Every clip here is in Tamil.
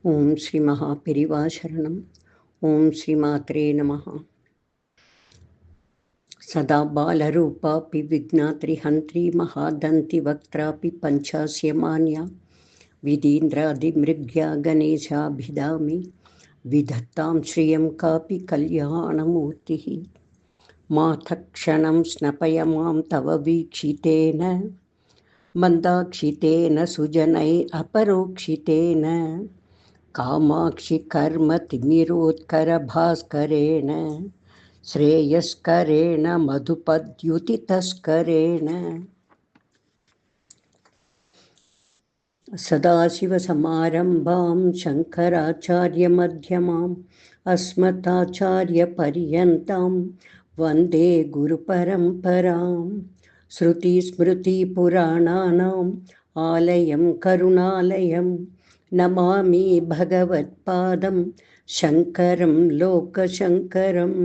ஓம் ஸ்ரீ மகா பெரிவா சரணம். ஓம் ஸ்ரீ மாத்ரே நமஹ. சதா பாலரூபாபி விக்னாத்ரி ஹந்த்ரி மகாதந்தி வக்த்ராபி பஞ்சாஸ்யமான்யா விதீந்திராதிமிருக்யா கணேசாபிதாமி விதத்தாம் ஸ்ரீயம் காபி கல்யாணமூர்த்திஹி. மாதக்ஷணம் ஸ்னபய மாம் தவ வீக்ஷிதேன மந்தாக்ஷிதேன சுஜனை அபரோக்ஷிதேன காமாட்சி கர்ம திமிரோத்கர பாஸ்கரேண ஸ்ரேயஸ்கரேண மதுபத்யுதி தஸ்கரேண. சதாசிவசமாரம்பாம் சங்கராச்சார்யமத்யமாம் அஸ்மதாச்சார்யபர்யந்தாம் வந்தே குருபரம்பராம். ஸ்ருதிஸ்மிருதிபுராணானாம் ஆலயம் கருணாலயம் நமாமி பகவத்பாதம் சங்கரம் லோகசங்கரம்.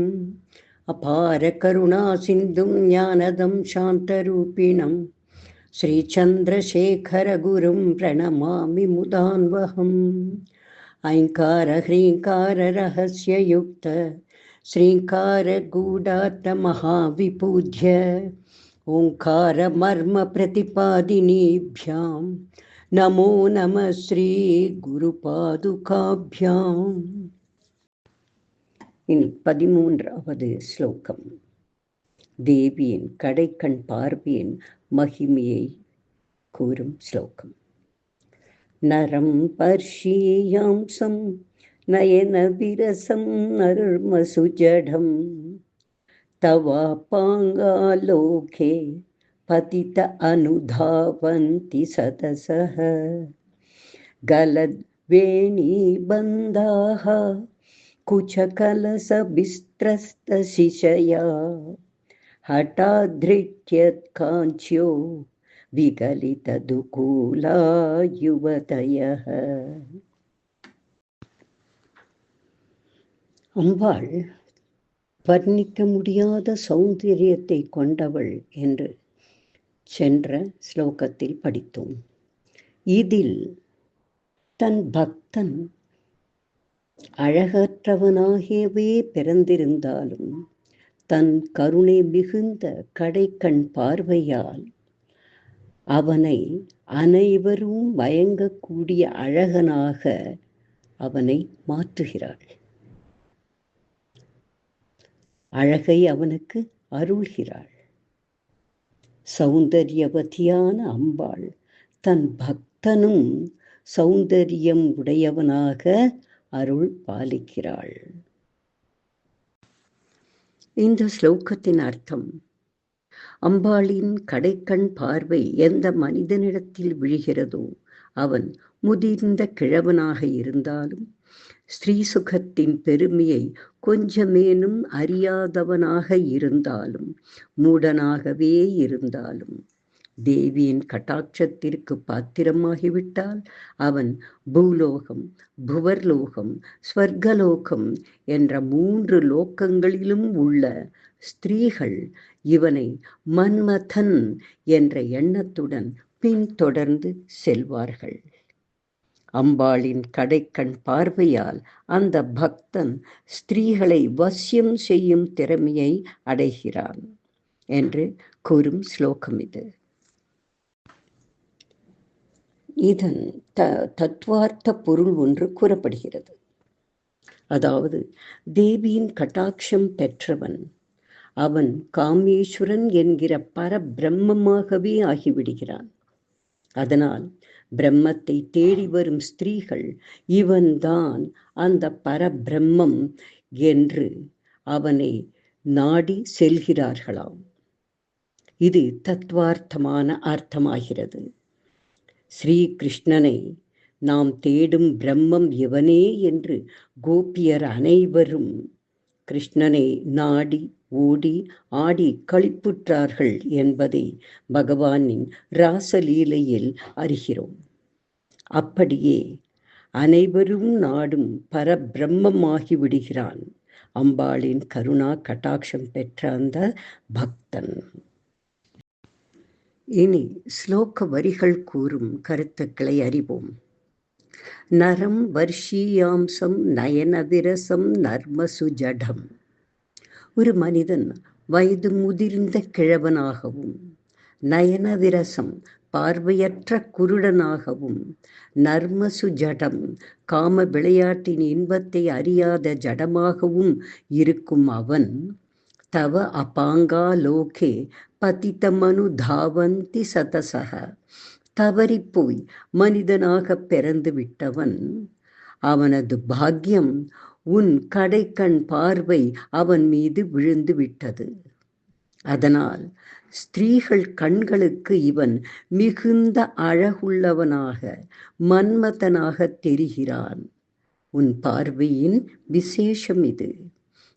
அபார கருணா சிந்தும் ஞானதம் சாந்தரூபிணம் ஸ்ரீசந்திரசேகரகுரும் பிரணமாமி முதான்வகம். ஐங்கார ஹ்ரீங்கார ரகஸ்யயுக்த ஸ்ரீங்கார கூடார்த்த மகாவிபூஜ்ய ஓங்கார மர்ம பிரதிபாதினீப்யாம் நமோ நம ஸ்ரீ குரு பாதுகாபியாம். இனி 13வது ஸ்லோகம். தேவியின் கடைக்கண் பார்வையின் மகிமையை கூறும் ஸ்லோகம். நரம் பர்ஷீயாம்சம் நயன விரசம் நர்மசுஜடம் தவா பாங்காலோகே பதித அனுதாவந்தி சதசஹ கலத்வேணீபந்தாஹ குச்சகலசபிஸ்திரஸ்தசிஷயா ஹட்டாத்ரிட்யத் காஞ்ச்யோ விகலிததுகூலா யுவதயः. அம்பாள் வர்ணிக்க முடியாத சௌந்தரியத்தை கொண்டவள் என்று சென்ற ஸ்லோகத்தில் படித்தோம். இதில் தன் பக்தன் அழகற்றவனாகவே பிறந்திருந்தாலும் தன் கருணை மிகுந்த கடைக்கண் பார்வையால் அவனை அனைவரும் மயங்கக்கூடிய அழகனாக அவனை மாற்றுகிறாள். அழகை அவனுக்கு அருள்கிறாள். சௌந்தரியவதியான அம்பாள் தன் பக்தனும் சௌந்தரியம் உடையவனாக அருள் பாலிக்கிறாள். இந்த ஸ்லோகத்தின் அர்த்தம், அம்பாளின் கடைக்கண் பார்வை எந்த மனிதனிடத்தில் விழுகிறதோ அவன் முதிர்ந்த கிழவனாக இருந்தாலும் ஸ்ரீ சுகத்தின் பெருமையை கொஞ்சமேனும் அறியாதவனாக இருந்தாலும் மூடனாகவே இருந்தாலும் தேவியின் கட்டாட்சத்திற்கு பாத்திரமாகிவிட்டால் அவன் பூலோகம், புவர்லோகம், ஸ்வர்கலோகம் என்ற 3 லோகங்களிலும் உள்ள ஸ்திரீகள் இவனை மன்மதன் என்ற எண்ணத்துடன் பின்தொடர்ந்து செல்வார்கள். அம்பாளின் கடைக்கண் பார்வையால் அந்த பக்தன் ஸ்திரீகளை வசியம் செய்யும் திறமையை அடைகிறான் என்று கூறும் ஸ்லோகம் இது. இதன் தத்துவார்த்த பொருள் ஒன்று கூறப்படுகிறது. அதாவது, தேவியின் கட்டாட்சம் பெற்றவன் அவன் காமேஸ்வரன் என்கிற பரபிரம்மமாகவே ஆகிவிடுகிறான். அதனால் பிரம்மத்தை தேடி வரும் ஸ்திரீகள் இவன்தான் அந்த பரபிரம்மம் என்று அவனை நாடி செல்கிறார்களாம். இது தத்துவார்த்தமான அர்த்தமாகிறது. ஸ்ரீ கிருஷ்ணனை நாம் தேடும் பிரம்மம் இவனே என்று கோபியர் அனைவரும் கிருஷ்ணனை நாடி ஓடி ஆடி களிப்புற்றார்கள் என்பதை பகவானின் ராசலீலையில் அறிகிறோம். அப்படியே அனைவரும் நாடும் பரபிரம்மமாகி விடுகிறான் அம்பாளின் கருணா கட்டாட்சம் பெற்ற அந்த பக்தன். இனி ஸ்லோக வரிகள் கூறும் கருத்துக்களை அறிவோம். நரம் வர்ஷீயாம்சம் நயன விரசம் நர்மசு ஜடம். ஒரு மனிதன் வயது முதிர்ந்த கிழவனாகவும் நயன விரசம் பார்வையற்ற குருடனாகவும் நர்மசு ஜடம் காம விளையாட்டின் இன்பத்தை அறியாத ஜடமாகவும் இருக்கும் அவன் தவ அபாங்கா லோகே பதிதமனு தாவந்தி சதசக. தவறிப்போய் மனிதனாக பிறந்து விட்டவன், அவனது பாக்கியம் உன் கடைக்கண் பார்வை அவன் மீது விழுந்து விட்டது. அதனால் ஸ்திரீகள் கண்களுக்கு இவன் மிகுந்த அழகுள்ளவனாக மன்மதனாக தெரிகிறான். உன் பார்வையின் விசேஷம் இது.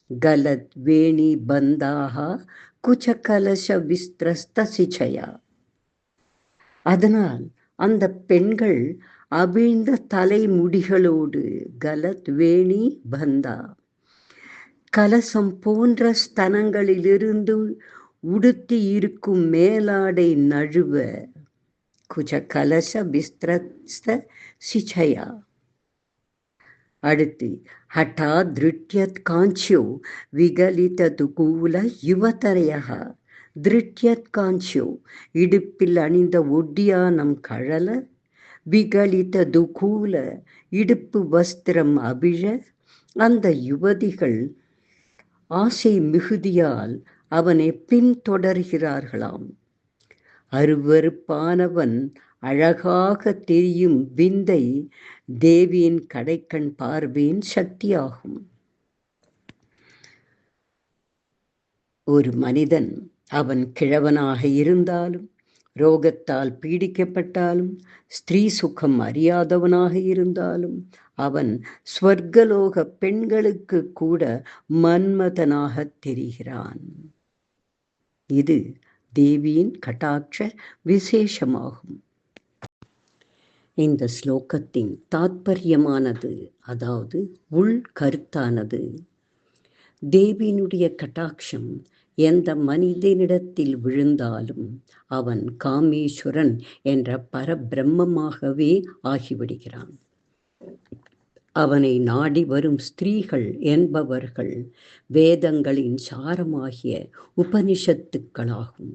கலத் வேணி பந்தாக குச்சகலச விஸ்திரஸ்த சிச்சயா. அதனால் அந்த பெண்கள் அவிழ்ந்த தலைமுடிகளோடு கலத் வேணி பந்தா கலசம் போன்ற ஸ்தனங்களிலிருந்து உடுத்தி இருக்கும் மேலாடை நழுவ குஜ கலச விஸ்திரஸ்த சிச்சயா. அடுத்து ஹட்டா திருட்யத் காஞ்சியோ விகலித துகூல யுவதரையா. திருட்யத் காஞ்சியோ இடுப்பில் அணிந்த ஒட்டியானம் கழல, விகலித துகூல இடுப்பு வஸ்திரம் அவிழ, அந்த யுவதிகள் ஆசை மிகுதியால் அவனை பின்தொடர்கிறார்களாம். அருவருப்பானவன் அழகாக தெரியும் விந்தை தேவியின் கடைக்கண் பார்வையின் சக்தியாகும். ஒரு மனிதன் அவன் கிழவனாக இருந்தாலும், ரோகத்தால் பீடிக்கப்பட்டாலும், ஸ்திரீ சுகம் அறியாதவனாக இருந்தாலும், அவன் ஸ்வர்கலோக பெண்களுக்கு கூட மன்மதனாக தெரிகிறான். இது தேவியின் கட்டாட்ச விசேஷமாகும். இந்த ஸ்லோகத்தின் தாத்பரியமானது, அதாவது உள் கருத்தானது, தேவியினுடைய கட்டாட்சம் எந்த மனிதனிடத்தில் விழுந்தாலும் அவன் காமேஸ்வரன் என்ற பரபிரம்மமாகவே ஆகிவிடுகிறான். அவனை நாடி வரும் ஸ்திரீகள் என்பவர்கள் வேதங்களின் சாரமாகிய உபனிஷத்துக்களாகும்.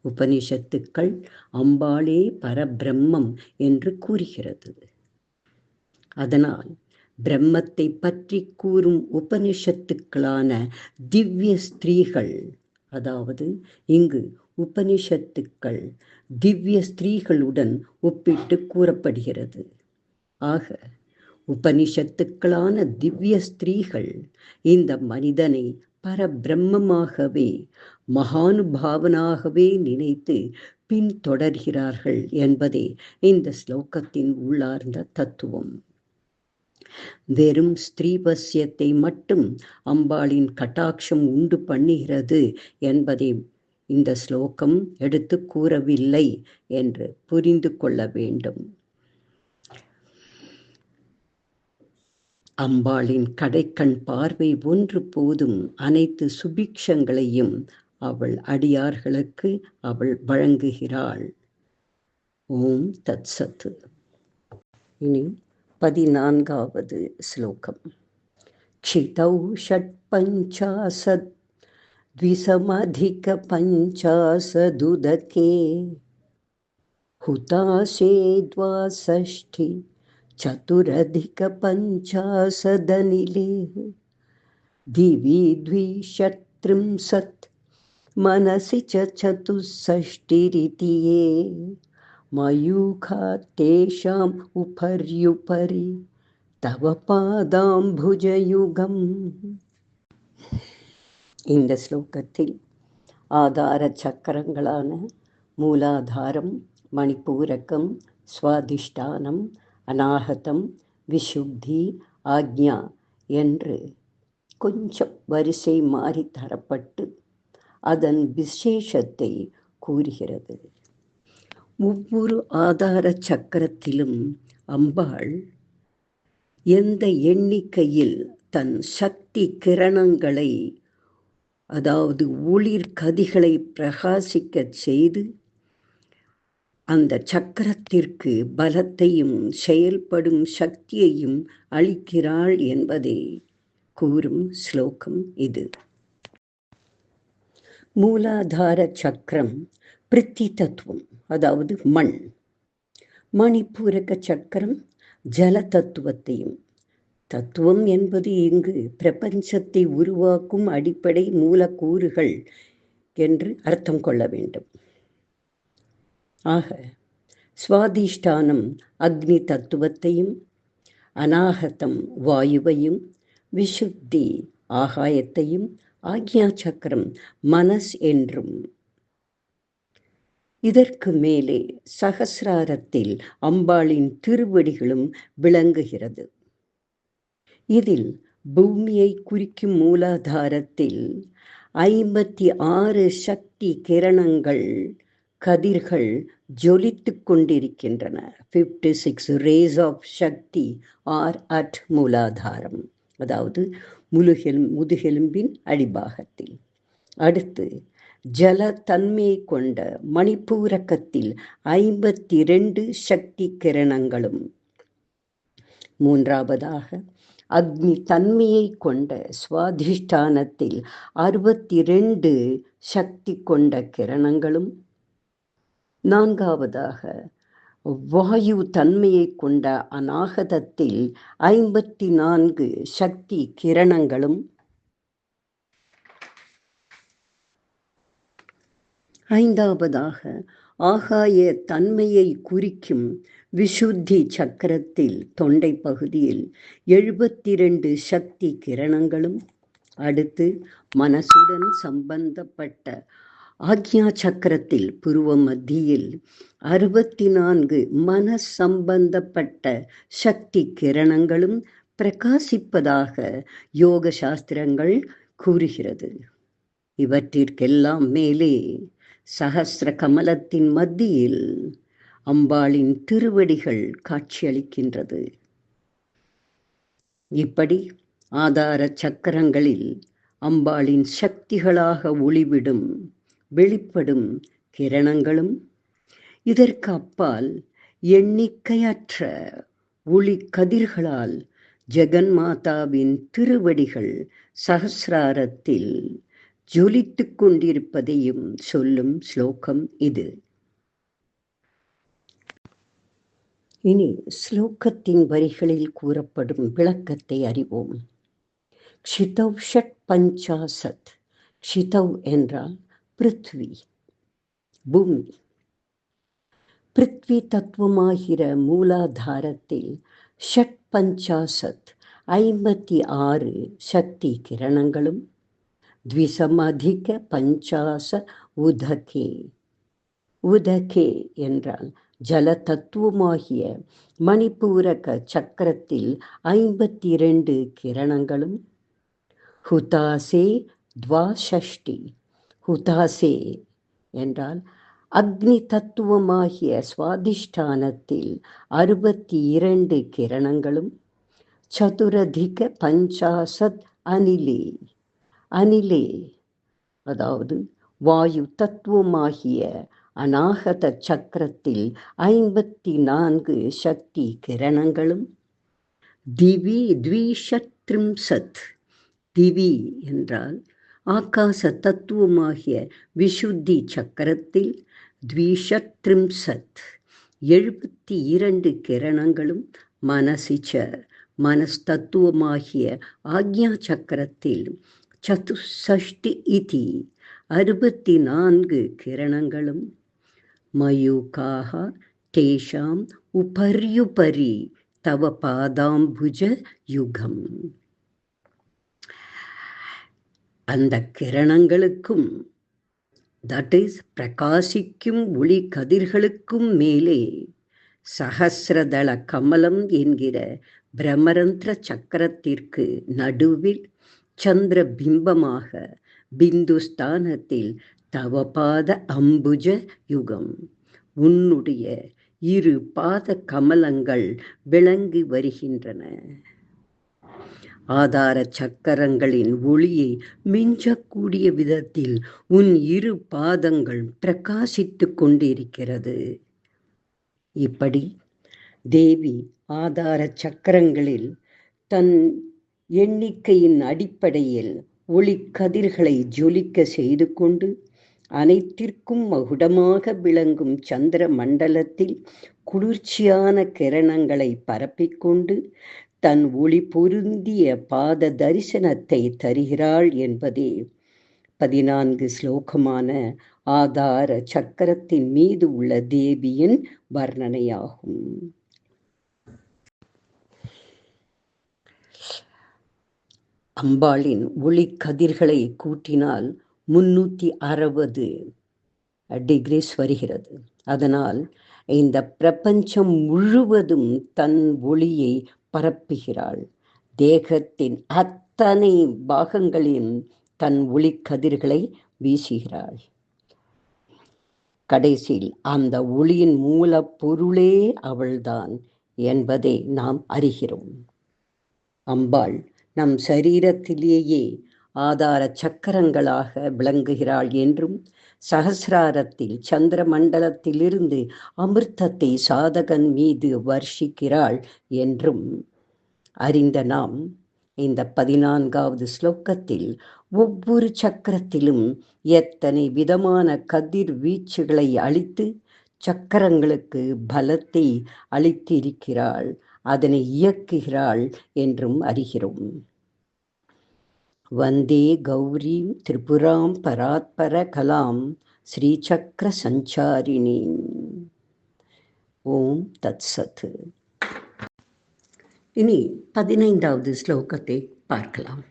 உபனிஷத்துக்கள் அம்பாளே பரபிரம்மம் என்று கூறுகிறது. அதனால் பிரம்மத்தை பற்றி கூறும் உபனிஷத்துக்களான திவ்ய ஸ்திரீகள், அதாவது இங்கு உபனிஷத்துக்கள் திவ்ய ஸ்திரீகளுடன் ஒப்பிட்டு கூறப்படுகிறது. ஆக உபனிஷத்துக்களான திவ்ய ஸ்திரீகள் இந்த மனிதனை பரபிரம்மமாகவே மகானுபாவனாகவே நினைத்து பின்தொடர்கிறார்கள் என்பதே இந்த ஸ்லோகத்தின் உள்ளார்ந்த தத்துவம். வெறும் ஸ்திரீவசியத்தை மட்டும் அம்பாளின் கட்டாட்சம் உண்டு பண்ணுகிறது என்பதை இந்த ஸ்லோகம் எடுத்து கூறவில்லை என்று புரிந்து கொள்ள வேண்டும். அம்பாளின் கடைக்கண் பார்வை ஒன்று போதும் அனைத்து சுபிக்ஷங்களையும் அவள் அடியார்களுக்கு அவள் வழங்குகிறாள். ஓம் தத் சத். இனி 14வது ஸ்லோகம். க்ஷிதௌ ஷட்பஞ்சாசத் த்விசமதிக பஞ்சாசதுதகே ஹுதாசே த்வாஷஷ்டி சதுரதிக பஞ்சாசதனிலே திவி த்விஷத்ரிம்சத் மனசி சதுஷஷ்டிரிதியே மயூகா தேஷாம் உபர்யுபரி தவ பாதாம்புஜயுகம். இந்த ஸ்லோகத்தில் ஆதார சக்கரங்களான மூலாதாரம், மணிப்பூரகம், சுவாதிஷ்டானம், அநாகதம், விஷுப்தி, ஆக்ஞா என்று கொஞ்சம் வரிசை மாறி தரப்பட்டு அதன் விசேஷத்தை கூறுகிறது. ஒவ்வொரு ஆதார சக்கரத்திலும் அம்பாள் எந்த எண்ணிக்கையில் தன் சக்தி கிரணங்களை, அதாவது ஒளிர் கதிகளை பிரகாசிக்க செய்து அந்த சக்கரத்திற்கு பலத்தையும் செயல்படும் சக்தியையும் அளிக்கிறாள் என்பதை கூறும் ஸ்லோகம் இது. மூலாதார சக்கரம் பிருத்தி தத்துவம், அதாவது மண். மணிப்பூரக சக்கரம் ஜல தத்துவத்தையும். தத்துவம் என்பது இங்கு பிரபஞ்சத்தை உருவாக்கும் அடிப்படை மூலக்கூறுகள் என்று அர்த்தம் கொள்ள வேண்டும். ஆக சுவாதிஷ்டானம் அக்னி தத்துவத்தையும், அநாகதம் வாயுவையும், விசுத்தி ஆகாயத்தையும், ஆக்ஞா சக்கரம் மனஸ் என்றும், இதற்கு மேலே சகசிராரத்தில் அம்பாளின் திருவடிகளும் விளங்குகிறது. இதில் பூமியை குறிக்கும் மூலாதாரத்தில் 56 சக்தி கிரணங்கள், கதிர்கள் ஜொலித்து கொண்டிருக்கின்றன. 56 rays of Shakti are at மூலாதாரம், அதாவது முதுகெலும்பின் அடிபாகத்தில். அடுத்து ஜல தன்மை கொண்ட மணிப்பூரகத்தில் 52 சக்தி கிரணங்களும். மூன்றாவதாக அக்னி தன்மையை கொண்ட சுவாதிஷ்டானத்தில் 62 சக்தி கொண்ட கிரணங்களும். நான்காவதாக வாயு தன்மையை கொண்ட அநாகதத்தில் 54 சக்தி கிரணங்களும். ஐந்தாவதாக ஆகாய தன்மையை குறிக்கும் விசுத்தி சக்கரத்தில் தொண்டை பகுதியில் 72 சக்தி கிரணங்களும். அடுத்து மனசுடன் சம்பந்தப்பட்ட ஆக்ஞா சக்கரத்தில் புருவ மத்தியில் 64 மனஸ் சம்பந்தப்பட்ட சக்தி கிரணங்களும் பிரகாசிப்பதாக யோக சாஸ்திரங்கள் கூறுகிறது. இவற்றிற்கெல்லாம் மேலே சகஸ்ர கமலத்தின் மத்தியில் அம்பாளின் திருவடிகள் காட்சியளிக்கின்றது. இப்படி ஆதார சக்கரங்களில் அம்பாளின் சக்திகளாக ஒளிவிடும் வெளிப்படும் கிரணங்களும், இதற்கு அப்பால் எண்ணிக்கையற்ற ஒளி கதிர்களால் ஜெகன்மாதாவின் திருவடிகள் சகசிராரத்தில் ஜொலித்து கொண்டிருப்பதையும் சொல்லும் ஸ்லோகம் இது. இனி ஸ்லோகத்தின் வரிகளில் கூறப்படும் விளக்கத்தை அறிவோம். க்ஷிதௌ ஷட் பஞ்சாசத். க்ஷிதௌ என்றால் பிருத்வி, பூமி. பிருத்வி தத்துவமாகிற மூலாதாரத்தில் ஷட் பஞ்சாசத் 56 சக்தி கிரணங்களும், த்விசமதிக பஞ்சாச உதகே. உதகே என்றால் ஜல தத்துவமாகிய மணிப்பூரக சக்கரத்தில் 52 கிரணங்களும். ஹுதாசே த்வாஷஷ்டி. ஹுதாசே என்றால் அக்னி தத்துவமாகிய சுவாதிஷ்டானத்தில் 62 கிரணங்களும். சதுரதிக பஞ்சாசத் அனிலே. அனிலே அதாவது வாயு தத்துவமாகிய அநாகத சக்கரத்தில் 54 சக்தி கிரணங்களும். திவி த்விஷத்ரிம்சத். திவி என்றால் ஆகாச தத்துவமாகிய விசுத்தி சக்கரத்தில் த்விஷத்ரிம்சத் 72 கிரணங்களும். மனசிச்ச மனஸ்தத்துவமாகிய ஆக்ஞா சக்கரத்தில் சதுஷ்டி இதி 64 கிரணங்களும். மயூகாக தேஷாம் உபர்யுபரி தவ பாதாம்புஜ யுகம். அந்த கிரணங்களுக்கும், தட் இஸ் பிரகாசிக்கும் ஒளி கதிர்களுக்கும் மேலே சகசிரதள கமலம் என்கிற பிரமரந்திர சக்கரத்திற்கு நடுவில் சந்திர பிம்பமாக பிந்துஸ்தானத்தில் தவபாத அம்புஜ யுகம், உன்னுடைய 2 பாத கமலங்கள் விளங்கி வருகின்றன. ஆதார சக்கரங்களின் ஒளியை மிஞ்சக்கூடிய விதத்தில் உன் 2 பாதங்கள் பிரகாசித்து கொண்டிருக்கிறது. இப்படி தேவி ஆதார சக்கரங்களில் தன் எண்ணிக்கையின் அடிப்படையில் ஒளிக்கதிர்களை ஜொலிக்க செய்து கொண்டு அனைத்திற்கும் மகுடமாக விளங்கும் சந்திர மண்டலத்தில் குளிர்ச்சியான கிரணங்களை பரப்பிக்கொண்டு தன் ஒளி பொருந்திய பாத தரிசனத்தை தருகிறாள் என்பதே 14 ஸ்லோகமான ஆதார சக்கரத்தின் மீது உள்ள தேவியின் வர்ணனையாகும். அம்பாளின் ஒளி கதிர்களை கூட்டினால் 360 டிகிரிஸ் வருகிறது. அதனால் இந்த பிரபஞ்சம் முழுவதும் தன் ஒளியை பரப்புகிறாள். தேகத்தின் அத்தனை பாகங்களிலும் தன் ஒளி கதிர்களை வீசுகிறாள். கடைசியில் அந்த ஒளியின் மூலப்பொருளே அவள்தான் என்பதை நாம் அறிகிறோம். அம்பாள் நம் சரீரத்திலேயே ஆதார சக்கரங்களாக விளங்குகிறாள் என்றும், சகசிராரத்தில் சந்திர மண்டலத்திலிருந்து அமிர்தத்தை சாதகன் மீது வர்ஷிக்கிறாள் என்றும் அறிந்த நாம் இந்த 14வது ஸ்லோகத்தில் ஒவ்வொரு சக்கரத்திலும் எத்தனை விதமான கதிர் வீச்சுகளை அளித்து சக்கரங்களுக்கு பலத்தை அளித்திருக்கிறாள், அதனை இயக்குகிறாள் என்றும் அறிகிறோம். வந்தே கௌரீம் திரிபுராம் பராத்பர கலாம் ஸ்ரீசக்கர சஞ்சாரிணி. ஓம் தத் சத். இனி 15வது ஸ்லோகத்தை பார்க்கலாம்.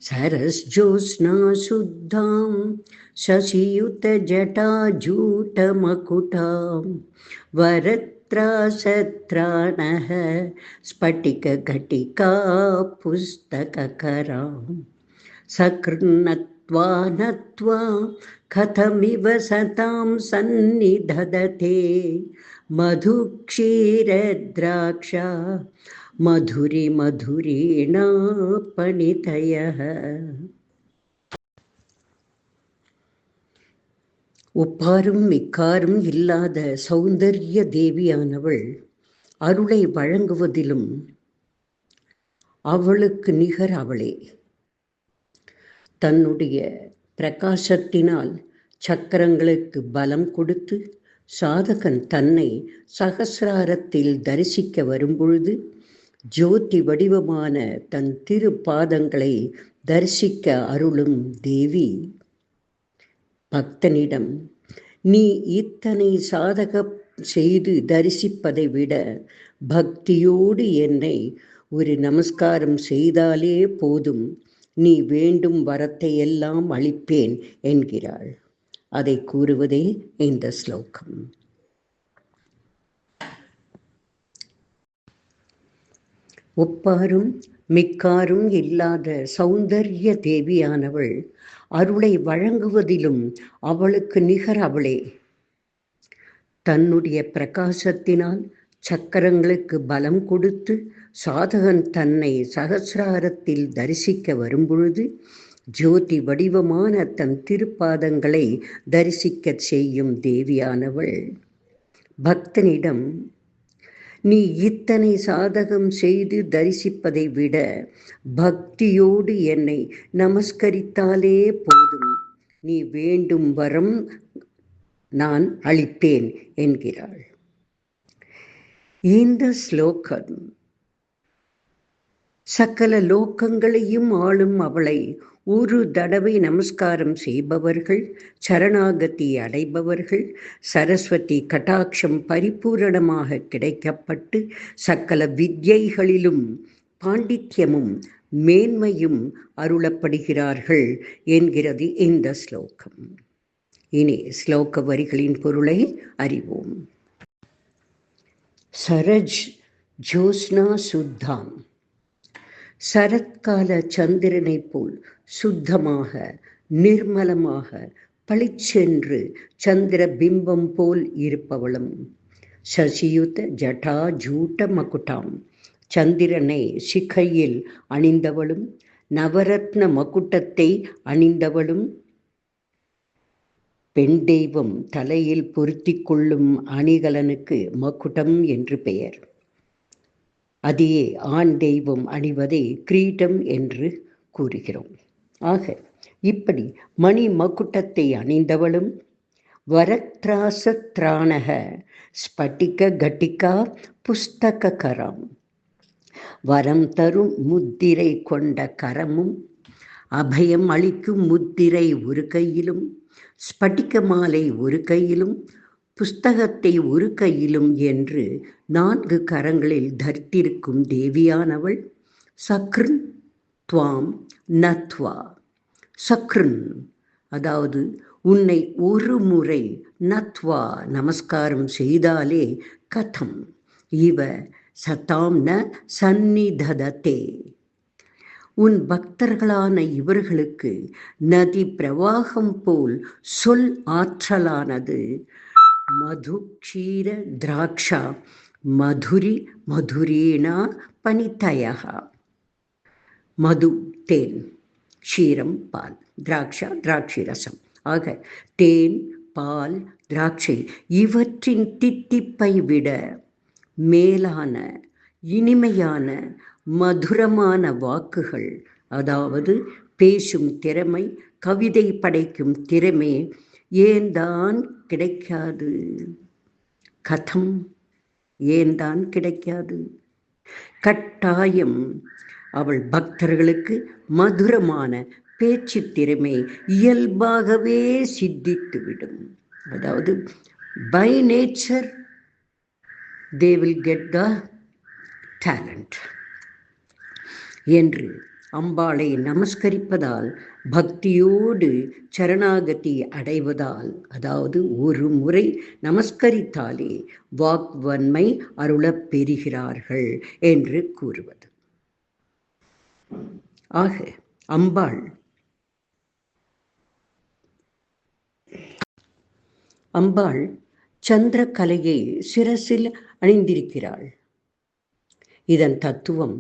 சரஸ் ஜோஸ்னா சுத்தாம் சசியுத ஜடா ஜூட மகுடாம் வரத்ராசத்ராணஹ ஸ்பட்டிக கட்டிகா புஸ்தககராம் சக்ருணத்வா நத்வா கதமிவ சதாம் சந்நிதததே மதுக்ஷீரத்ராக்ஷா மதுரி மதுரீணா பணிதயः. ஒப்பாரும் மிக்காரும் இல்லாத சௌந்தர்ய தேவியானவள் அருளை வழங்குவதிலும் அவளுக்கு நிகர் அவளே. தன்னுடைய பிரகாசத்தினால் சக்கரங்களுக்கு பலம் கொடுத்து சாதகன் தன்னை சகசிராரத்தில் தரிசிக்க வரும்பொழுது ஜோதி வடிவமான தன் திருப்பாதங்களை தரிசிக்க அருளும் தேவி பக்தனிடம், நீ இத்தனை சாதக செய்து தரிசிப்பதை விட பக்தியோடு என்னை ஒரு நமஸ்காரம் செய்தாலே போதும், நீ வேண்டும் வரத்தை எல்லாம் அளிப்பேன் என்கிறாள். அதை கூறுவதே இந்த ஸ்லோகம். ஒப்பாரும் மிக்காரும் இல்லாத சௌந்தர்ய தேவியானவள் அருளை வழங்குவதிலும் அவளுக்கு நிகர் அவளே. தன்னுடைய பிரகாசத்தினால் சக்கரங்களுக்கு பலம் கொடுத்து சாதகன் தன்னை சகசிராரத்தில் தரிசிக்க வரும்பொழுது ஜோதி வடிவமான தன் திருப்பாதங்களை தரிசிக்க செய்யும் தேவியானவள் பக்தனிடம், நீ இத்தனை சாதகம் செய்து தரிசிப்பதை விட பக்தியோடு என்னை நமஸ்கரித்தாலே போதும், நீ வேண்டும் வரம் நான் அளிப்பேன் என்கிறாள். இந்த ஸ்லோகம் சகல லோகங்களையும் ஆளும் அவளை ஒரு தடவை நமஸ்காரம் செய்பவர்கள், சரணாகதி அடைபவர்கள், சரஸ்வதி கடாட்சம் பரிபூரணமாக கிடைக்கப்பட்டு சகல வித்யைகளிலும் பாண்டித்யமும் மேன்மையும் அருளப்படுகிறார்கள் என்கிறது இந்த ஸ்லோகம். இனி ஸ்லோக வரிகளின் பொருளை அறிவோம். சரஜ் ஜோஸ்னா சுத்தாம், சரத்கால சந்திரனை போல் சுத்தமாக நிர்மலமாக பளிச்சென்று சந்திர பிம்பம் போல் இருப்பவளும், சசியுத ஜடா ஜூட்ட மகுட்டாம், சந்திரனை சிகையில் அணிந்தவளும், நவரத்ன மகுட்டத்தை அணிந்தவளும், பெண் தெய்வம் தலையில் பொருத்தி கொள்ளும் அணிகலனுக்கு மகுடம் என்று பெயர். அதையே ஆண் தெய்வம் அணிவதை கிரீடம் என்று கூறுகிறோம். ஆக இப்படி மணி மகுட்டத்தை அணிந்தவளும் வரத்ராசத்ராணக ஸ்பட்டிக கட்டிகா புஸ்தகரம், வரம் தரும் முத்திரை கொண்ட கரமும் அபயம் அளிக்கும் முத்திரை ஒரு கையிலும் ஸ்பட்டிக மாலை ஒரு கையிலும் புஸ்தகத்தை ஒரு கையிலும் என்று 4 கரங்களில் தரித்திருக்கும் தேவியானவள் சக்ருன் துவாம் நத்வா. சக்ருன் அதாவது உன்னை ஒரு முறை நத்வா நமஸ்காரம் செய்தாலே கதம் இவ சதாம் ந சந்நிதததே, உன் பக்தர்களான இவர்களுக்கு நதி பிரவாகம் போல் சொல் ஆற்றலானது மது க்ஷீர திராட்சா மதுரி மதுரீணா பனிதயா. மது தேன், க்ஷீரம் பால், திராட்சா திராட்சை ரசம். ஆக தேன், பால், திராட்சை இவற்றின் தித்திப்பை விட மேலான இனிமையான மதுரமான வாக்குகள், அதாவது பேசும் திறமை, கவிதை படைக்கும் திறமை ஏன்தான் கிடைக்காது? கதம் ஏன்தான் கிடைக்காது? கட்டாயம் அவள் பக்தர்களுக்கு மதுரமான பேச்சு திறமை இயல்பாகவே சித்தித்துவிடும். அதாவது by nature they will get the talent என்று அம்பாளை நமஸ்கரிப்பதால், பக்தியோடு சரணாகதி அடைவதால், அதாவது ஒரு முறை நமஸ்கரித்தாலே வாக்வன்மை அருளப் பெறுகிறார்கள் என்று கூறுவது. ஆக அம்பாள் சந்திரகலையை சிரசில் அணிந்திருக்கிறாள். இதன் தத்துவம்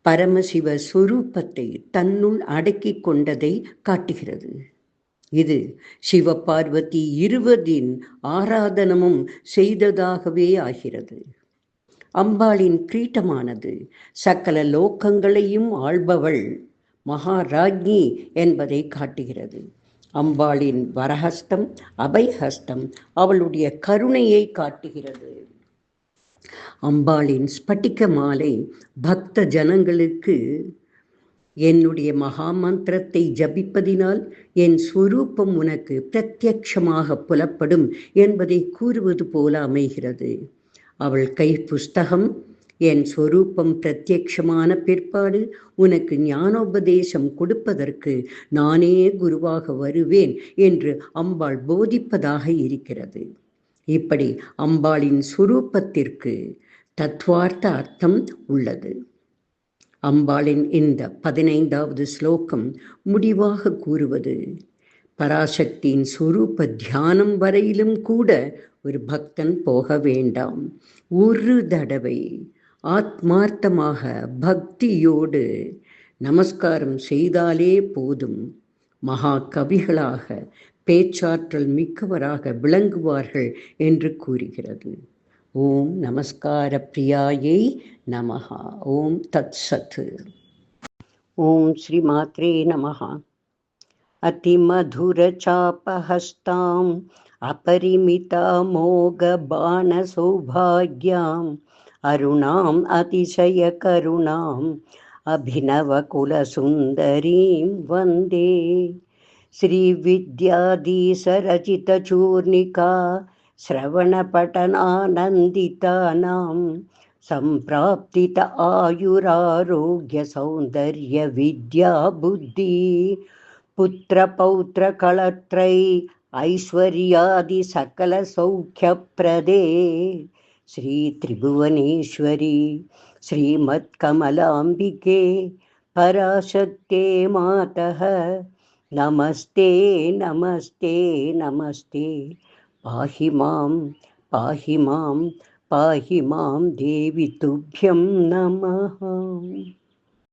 பரமசிவ சொரூபத்தை தன்னுள் அடக்கி கொண்டதை காட்டுகிறது. இது சிவபார்வதி இருவரின் ஆராதனமும் செய்ததாகவே ஆகிறது. அம்பாளின் கிரீட்டமானது சகல லோகங்களையும் ஆள்பவள் மகாராஜ்ஞி என்பதை காட்டுகிறது. அம்பாளின் வரஹஸ்தம், அபயஹஸ்தம் அவளுடைய கருணையை காட்டுகிறது. அம்பாளின் ஸ்பட்டிக மாலை பக்த ஜனங்களுக்கு என்னுடைய மகாமந்திரத்தை ஜபிப்பதினால் என் ஸ்வரூபம் உனக்கு பிரத்யட்சமாக புலப்படும் என்பதை கூறுவது போல அமைகிறது. அவள் கை புஸ்தகம் என் ஸ்வரூபம் பிரத்யட்சமான பிற்பாடு உனக்கு ஞானோபதேசம் கொடுப்பதற்கு நானே குருவாக வருவேன் என்று அம்பாள் போதிப்பதாக இருக்கிறது. இப்படி அம்பாளின் ஸ்வரூபத்திற்கு தத்துவார்த்த அர்த்தம் உள்ளது. அம்பாளின் இந்த 15வது ஸ்லோகம் முடிவாக கூறுவது, பராசக்தியின் ஸ்வரூப தியானம் வரையிலும் கூட ஒரு பக்தன் போக வேண்டாம். ஒரு தடவை ஆத்மார்த்தமாக பக்தியோடு நமஸ்காரம் செய்தாலே போதும், மகா கவிகளாக பேச்சாற்றல் மிக்கவராக விளங்குவார்கள் என்று கூறுகிறது. ஓம் நமஸ்கார பிரியாயை நமஹா. ஓம் தத் சத். ஓம் ஸ்ரீ மாத்ரே நமஹா. அதிமதுர சாபஹஸ்தாம் அபரிமிதா மோக பாண சௌபாக்யாம் அருணாம் அதிசய கருணாம் அபிநவ குல சுந்தரீம் வந்தே. ஸ்ரீ வித்யாதீசரசித சூர்ணிகா ஸ்ரவணபட்டனானந்திதானாம் சம்பிராப்தித ஆயுராரோக்ய சௌந்தர்ய வித்யா புத்தி புத்திர பௌத்திர களத்ரை ஐஸ்வர்யாதி சகல சௌக்கியப்ரதே ஸ்ரீ திரிபுவனேஸ்வரி ஸ்ரீமத் கமலாம்பிகே பராசக்தே மாதः நமஸ்தே நமஸ்தே நமஸ்தே. பாஹி மாம் பாஹி மாம் பாஹி மாம் தேவி துப்யம் நமः.